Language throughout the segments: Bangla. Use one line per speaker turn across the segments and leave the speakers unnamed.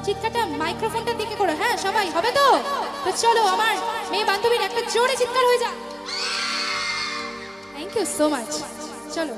চিৎকারটা মাইক্রোফোনটার দিকে করো, হ্যাঁ সবাই হবে তো? তো চলো আমার মেয়ে বান্ধবীর একটা জোরে চিৎকার হয়ে যাক। Thank you so much. চলো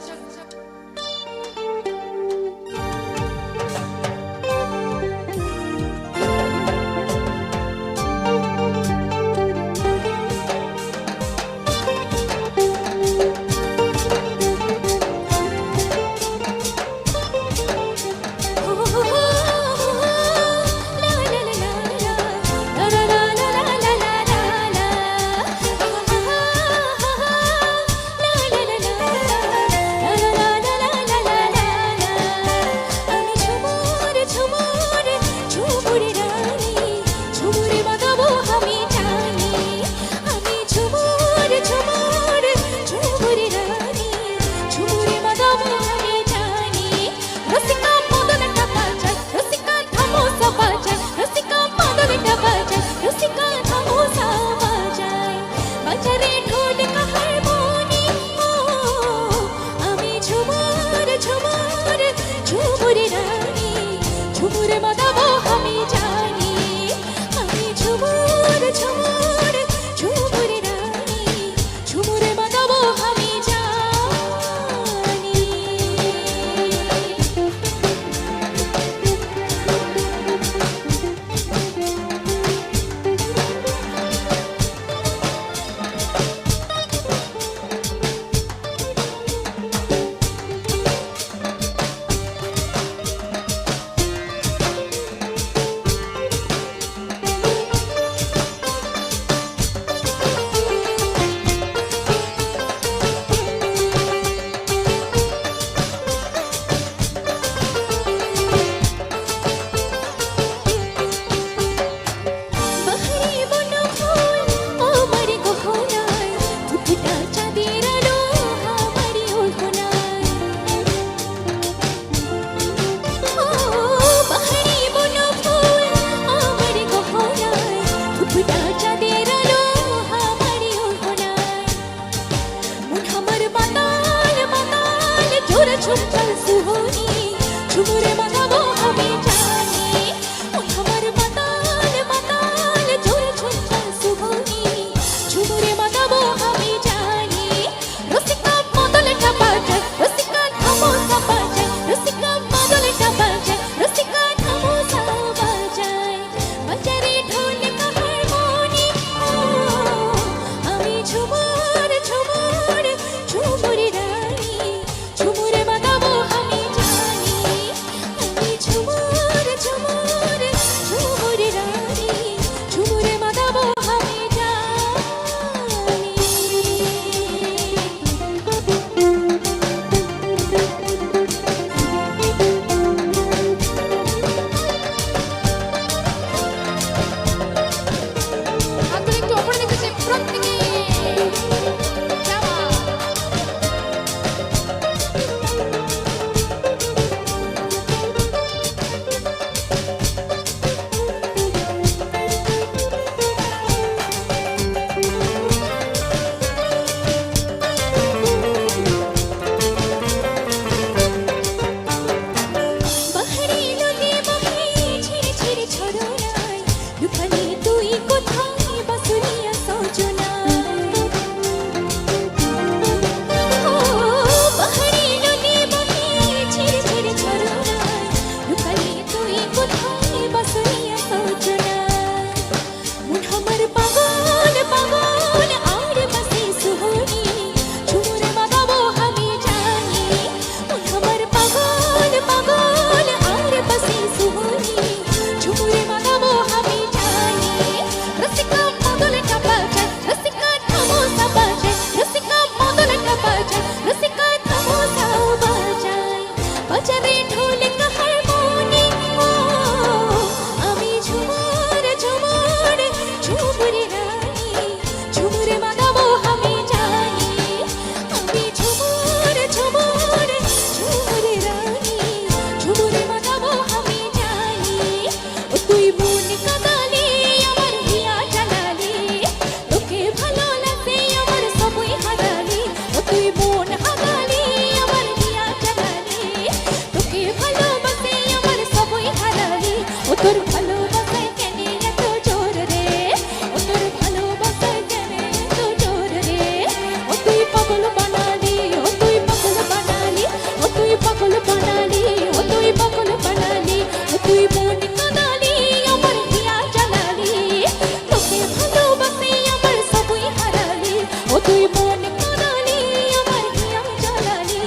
তুই মন কাঁদালি আমার হিয়া জ্বালালি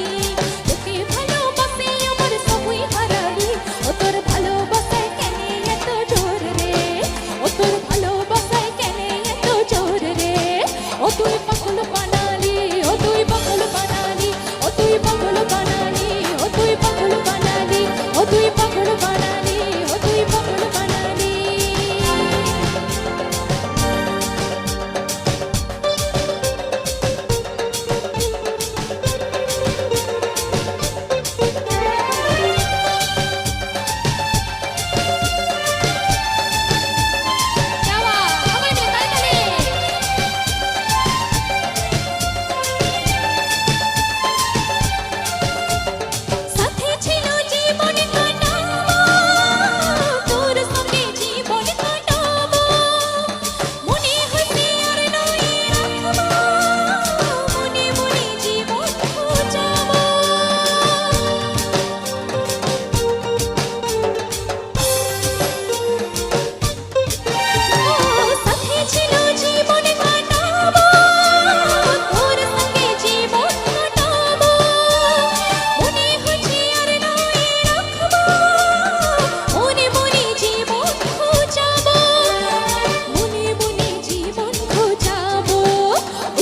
তোকে ভালোবাসে আমার সবই হারালি ও তোর ভালোবাসায় কেন এত জোর রে ও তোর ভালোবাসায় কেন এত জোর রে ও তুই পাগল বানালি ও তুই পাগল বানালি ও তুই পাগল বানালি ও তুই পাগল বানালি ও তুই পাগল বানালি ও তুই পাগল বানালি যাওয়া সবাই মিলে তাড়াতাড়ি সাথে ছিল জীবন কাটাবো তোর সঙ্গে জীবন কাটাবো মনে হইছে আর নয় রাখবো মনে মনে জীবন খুঁজাবো সাথে ছিল জীবন কাটাবো তোর সঙ্গে জীবন কাটাবো মনে হচ্ছে আর নয় রাখবো মনে মনে জীবন খুঁজাবো মনে মনে জীবন খুঁজাবো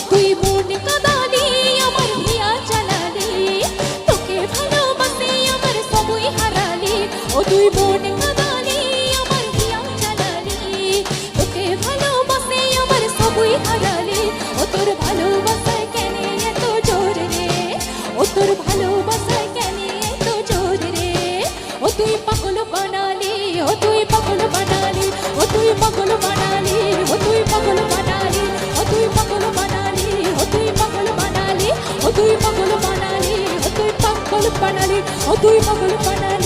তুই মন কাঁদালি আমার হিয়া জ্বালালি তোকে ভালোবাসে আমার সবই হারালি ও তুই মন কাঁদালি আমার হিয়া জ্বালালি তোকে ভালোবাসে আমার সবই হারালি ও তোর ভালোবাসায় কেন এত জোর রে ও তোর ভালোবাসায় কেন এত জোর রে ও তুই পাগল বানালি ও তুই পাগল বানালি ও তুই পাগল বানালি ও তুই পাগল বানালি ও তুই পাগল বানালি ও তুই পাগল বানালি ও তুই পাগল বানালি ও তুই পাগল বানালি ও তুই পাগল বানালি